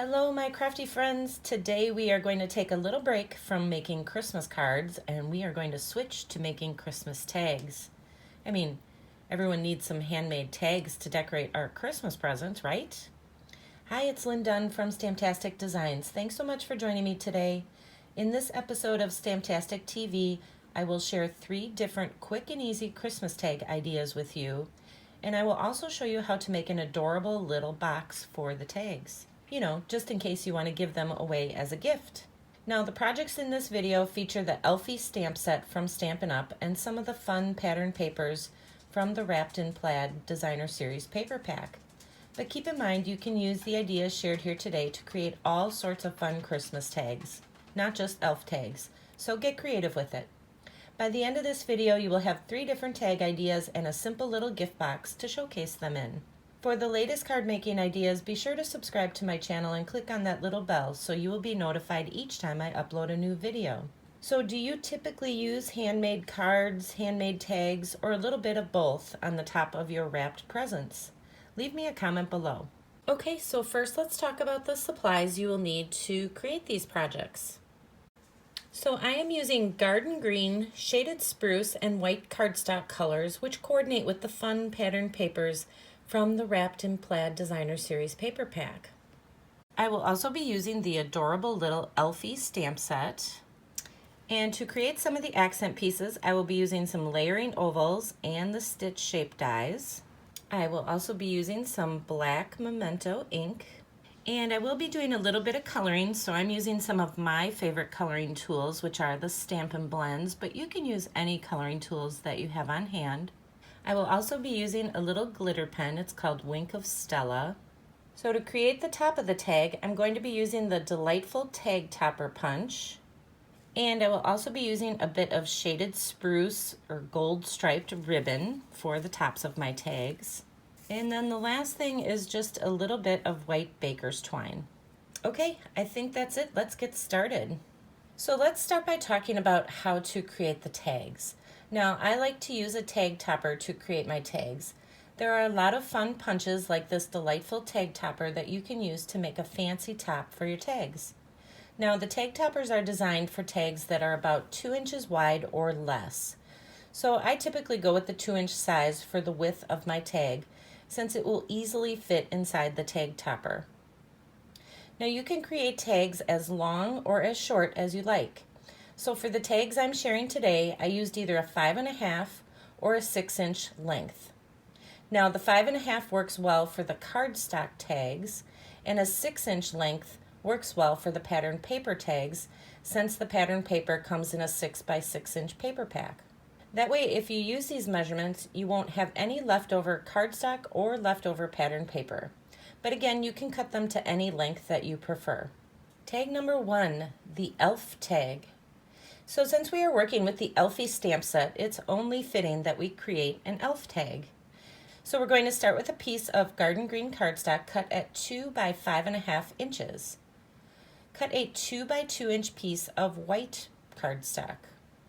Hello, my crafty friends. Today we are going to take a little break from making Christmas cards and we are going to switch to making Christmas tags. I mean, everyone needs some handmade tags to decorate our Christmas presents, right? Hi, it's Lynn Dunn from Stamptastic Designs. Thanks so much for joining me today. In this episode of Stamptastic TV, I will share 3 different quick and easy Christmas tag ideas with you, and I will also show you how to make an adorable little box for the tags. You know, just in case you want to give them away as a gift. Now, the projects in this video feature the Elfie stamp set from Stampin' Up! And some of the fun pattern papers from the Wrapped in Plaid Designer Series paper pack. But keep in mind, you can use the ideas shared here today to create all sorts of fun Christmas tags, not just elf tags, so get creative with it. By the end of this video, you will have 3 different tag ideas and a simple little gift box to showcase them in. For the latest card making ideas, be sure to subscribe to my channel and click on that little bell so you will be notified each time I upload a new video. So do you typically use handmade cards, handmade tags, or a little bit of both on the top of your wrapped presents? Leave me a comment below. Okay, so first let's talk about the supplies you will need to create these projects. So I am using Garden Green, Shaded Spruce, and White Cardstock colors, which coordinate with the fun pattern papers from the Wrapped in Plaid Designer Series paper pack. I will also be using the adorable little Elfie stamp set. And to create some of the accent pieces, I will be using some layering ovals and the stitch shape dies. I will also be using some black Memento ink. And I will be doing a little bit of coloring, so I'm using some of my favorite coloring tools, which are the Stampin' Blends, but you can use any coloring tools that you have on hand. I will also be using a little glitter pen. It's called Wink of Stella. So to create the top of the tag, I'm going to be using the Delightful Tag Topper Punch. And I will also be using a bit of Shaded Spruce or gold striped ribbon for the tops of my tags. And then the last thing is just a little bit of white baker's twine. Okay, I think that's it. Let's get started. So let's start by talking about how to create the tags. Now, I like to use a tag topper to create my tags. There are a lot of fun punches like this delightful tag topper that you can use to make a fancy top for your tags. Now, the tag toppers are designed for tags that are about 2 inches wide or less. So I typically go with the 2-inch size for the width of my tag, since it will easily fit inside the tag topper. Now, you can create tags as long or as short as you like. So for the tags I'm sharing today, I used either a 5.5 or a 6-inch length. Now the 5.5 works well for the cardstock tags, and a 6-inch length works well for the pattern paper tags, since the pattern paper comes in a 6 by 6-inch paper pack. That way, if you use these measurements, you won't have any leftover cardstock or leftover pattern paper. But again, you can cut them to any length that you prefer. Tag number 1, the elf tag. So since we are working with the Elfie stamp set, it's only fitting that we create an elf tag. So we're going to start with a piece of Garden Green Cardstock cut at 2 by 5.5 inches. Cut a 2 by 2 inch piece of white cardstock.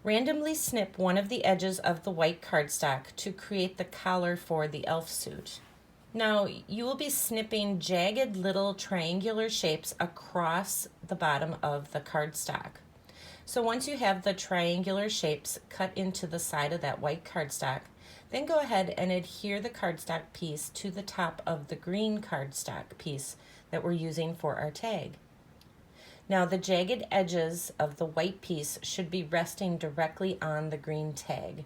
Randomly snip one of the edges of the white cardstock to create the collar for the elf suit. Now, you will be snipping jagged little triangular shapes across the bottom of the cardstock. So once you have the triangular shapes cut into the side of that white cardstock, then go ahead and adhere the cardstock piece to the top of the green cardstock piece that we're using for our tag. Now the jagged edges of the white piece should be resting directly on the green tag.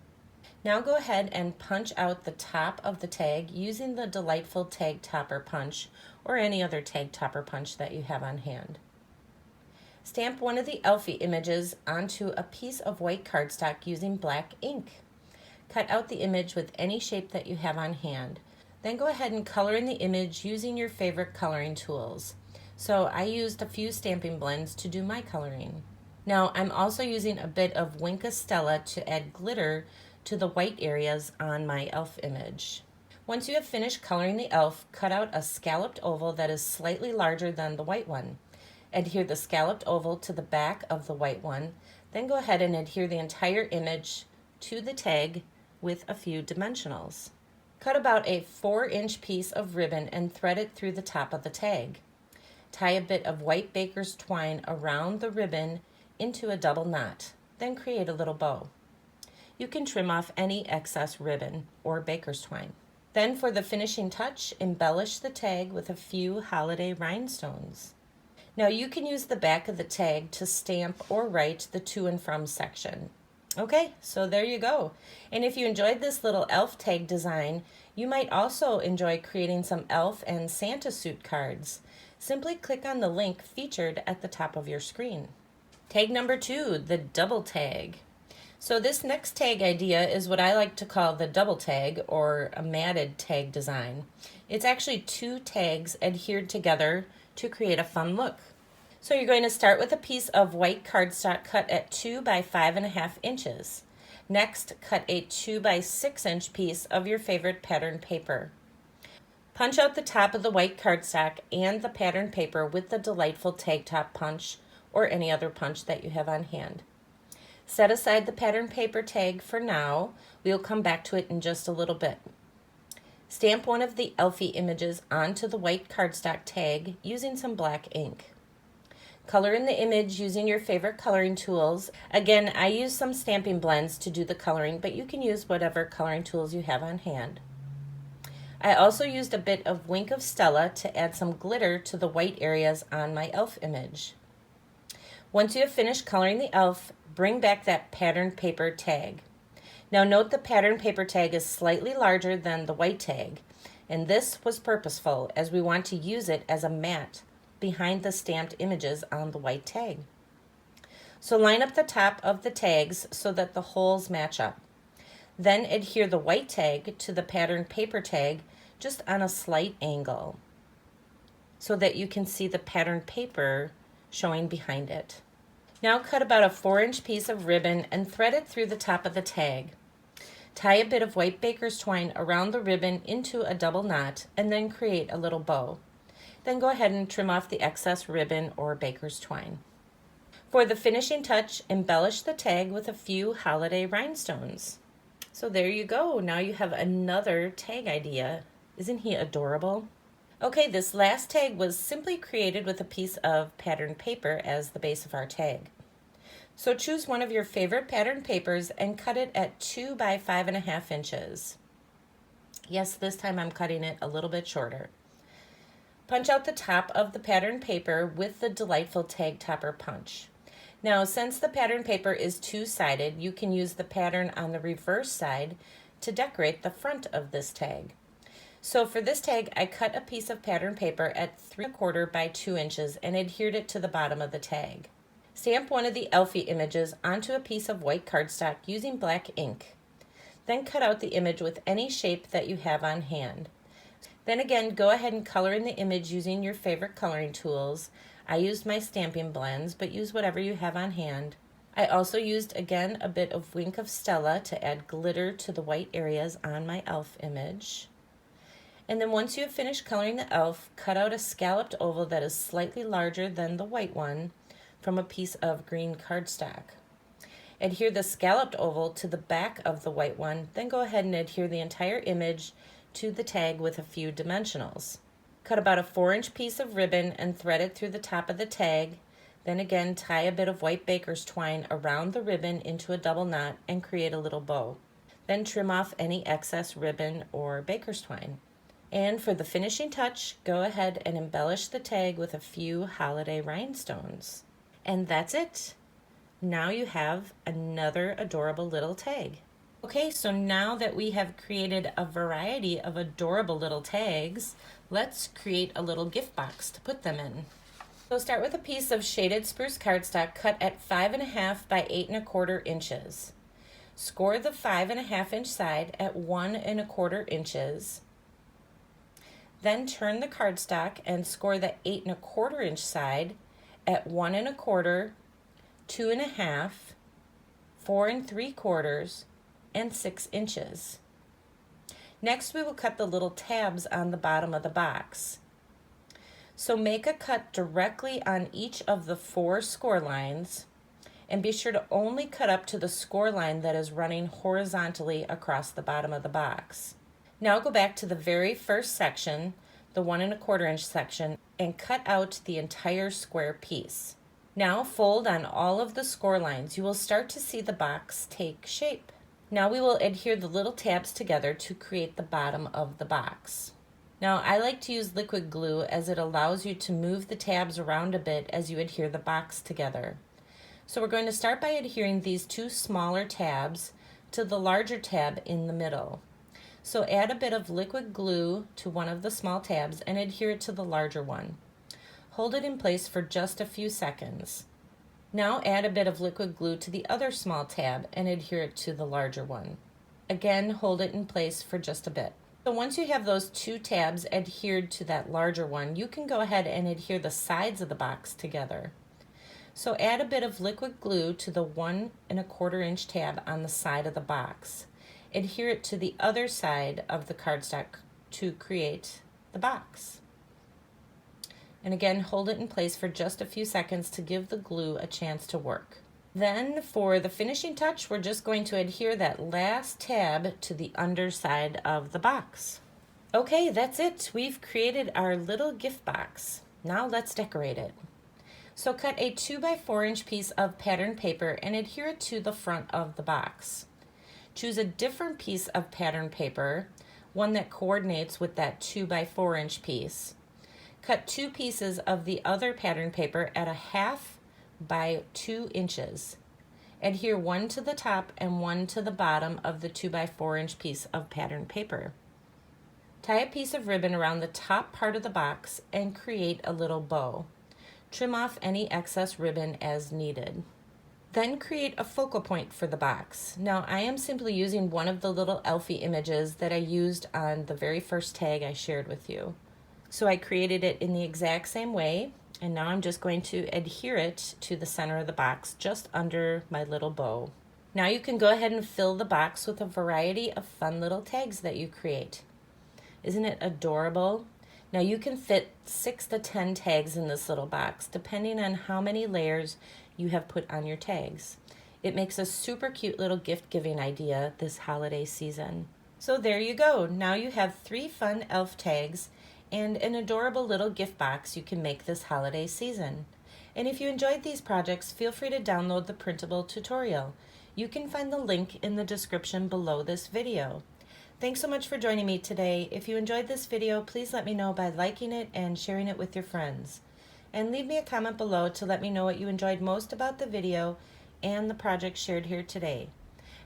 Now go ahead and punch out the top of the tag using the Delightful Tag Topper Punch or any other tag topper punch that you have on hand. Stamp one of the Elfie images onto a piece of white cardstock using black ink. Cut out the image with any shape that you have on hand. Then go ahead and color in the image using your favorite coloring tools. So I used a few stamping blends to do my coloring. Now I'm also using a bit of Wink of Stella to add glitter to the white areas on my elf image. Once you have finished coloring the elf, cut out a scalloped oval that is slightly larger than the white one. Adhere the scalloped oval to the back of the white one, then go ahead and adhere the entire image to the tag with a few dimensionals. Cut about a 4-inch piece of ribbon and thread it through the top of the tag. Tie a bit of white baker's twine around the ribbon into a double knot, then create a little bow. You can trim off any excess ribbon or baker's twine. Then for the finishing touch, embellish the tag with a few holiday rhinestones. Now you can use the back of the tag to stamp or write the to and from section. Okay, so there you go. And if you enjoyed this little elf tag design, you might also enjoy creating some elf and Santa suit cards. Simply click on the link featured at the top of your screen. Tag number 2, the double tag. So this next tag idea is what I like to call the double tag, or a matted tag design. It's actually 2 tags adhered together to create a fun look. So you're going to start with a piece of white cardstock cut at 2 by 5.5 inches. Next, cut a 2 by 6 inch piece of your favorite pattern paper. Punch out the top of the white cardstock and the pattern paper with the delightful tag top punch or any other punch that you have on hand. Set aside the pattern paper tag for now. We'll come back to it in just a little bit. Stamp one of the Elfie images onto the white cardstock tag using some black ink. Color in the image using your favorite coloring tools. Again, I use some stamping blends to do the coloring, but you can use whatever coloring tools you have on hand. I also used a bit of Wink of Stella to add some glitter to the white areas on my elf image. Once you have finished coloring the elf, bring back that pattern paper tag. Now note the pattern paper tag is slightly larger than the white tag, and this was purposeful as we want to use it as a mat behind the stamped images on the white tag. So line up the top of the tags so that the holes match up. Then adhere the white tag to the pattern paper tag just on a slight angle so that you can see the pattern paper showing behind it. Now cut about a 4-inch piece of ribbon and thread it through the top of the tag. Tie a bit of white baker's twine around the ribbon into a double knot and then create a little bow. Then go ahead and trim off the excess ribbon or baker's twine. For the finishing touch, embellish the tag with a few holiday rhinestones. So there you go. Now you have another tag idea. Isn't he adorable? Okay, this last tag was simply created with a piece of pattern paper as the base of our tag. So choose one of your favorite pattern papers and cut it at 2 by 5.5 inches. Yes, this time I'm cutting it a little bit shorter. Punch out the top of the pattern paper with the delightful tag topper punch. Now, since the pattern paper is two-sided, you can use the pattern on the reverse side to decorate the front of this tag. So for this tag, I cut a piece of pattern paper at 3¼ by 2 inches and adhered it to the bottom of the tag. Stamp one of the Elfie images onto a piece of white cardstock using black ink. Then cut out the image with any shape that you have on hand. Then again, go ahead and color in the image using your favorite coloring tools. I used my stamping blends, but use whatever you have on hand. I also used, again, a bit of Wink of Stella to add glitter to the white areas on my elf image. And then once you have finished coloring the elf, cut out a scalloped oval that is slightly larger than the white one from a piece of green cardstock. Adhere the scalloped oval to the back of the white one, then go ahead and adhere the entire image to the tag with a few dimensionals. Cut about a 4-inch piece of ribbon and thread it through the top of the tag. Then again, tie a bit of white baker's twine around the ribbon into a double knot and create a little bow. Then trim off any excess ribbon or baker's twine. And for the finishing touch, go ahead and embellish the tag with a few holiday rhinestones. And that's it. Now you have another adorable little tag. Okay, so now that we have created a variety of adorable little tags, let's create a little gift box to put them in. So start with a piece of Shaded Spruce Cardstock cut at 5.5 by 8¼ inches. Score the 5.5 inch side at 1¼ inches. Then turn the cardstock and score the 8¼ inch side at 1¼ 2.5, 4¾ and 6 inches. Next, we will cut the little tabs on the bottom of the box. So make a cut directly on each of the 4 score lines and be sure to only cut up to the score line that is running horizontally across the bottom of the box. Now go back to the very first section, the 1¼ inch section, and cut out the entire square piece. Now fold on all of the score lines. You will start to see the box take shape. Now we will adhere the little tabs together to create the bottom of the box. Now I like to use liquid glue as it allows you to move the tabs around a bit as you adhere the box together. So we're going to start by adhering these two smaller tabs to the larger tab in the middle. So add a bit of liquid glue to one of the small tabs and adhere it to the larger one. Hold it in place for just a few seconds. Now add a bit of liquid glue to the other small tab and adhere it to the larger one. Again, hold it in place for just a bit. So once you have those two tabs adhered to that larger one, you can go ahead and adhere the sides of the box together. So add a bit of liquid glue to the 1¼ inch tab on the side of the box. Adhere it to the other side of the cardstock to create the box. And again, hold it in place for just a few seconds to give the glue a chance to work. Then for the finishing touch, we're just going to adhere that last tab to the underside of the box. Okay, that's it. We've created our little gift box. Now let's decorate it. So cut a 2×4 inch piece of pattern paper and adhere it to the front of the box. Choose a different piece of pattern paper, one that coordinates with that 2×4 inch piece. Cut 2 pieces of the other pattern paper at 1/2 by 2 inches. Adhere one to the top and one to the bottom of the 2×4 inch piece of pattern paper. Tie a piece of ribbon around the top part of the box and create a little bow. Trim off any excess ribbon as needed. Then create a focal point for the box. Now I am simply using one of the little Elfie images that I used on the very first tag I shared with you. So I created it in the exact same way, and now I'm just going to adhere it to the center of the box just under my little bow. Now you can go ahead and fill the box with a variety of fun little tags that you create. Isn't it adorable? Now you can fit 6 to 10 tags in this little box, depending on how many layers you have put on your tags. It makes a super cute little gift giving idea this holiday season. So there you go. Now you have 3 fun elf tags and an adorable little gift box you can make this holiday season. And if you enjoyed these projects, feel free to download the printable tutorial. You can find the link in the description below this video. Thanks so much for joining me today. If you enjoyed this video, please let me know by liking it and sharing it with your friends. And leave me a comment below to let me know what you enjoyed most about the video and the project shared here today.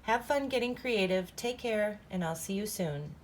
Have fun getting creative, take care, and I'll see you soon.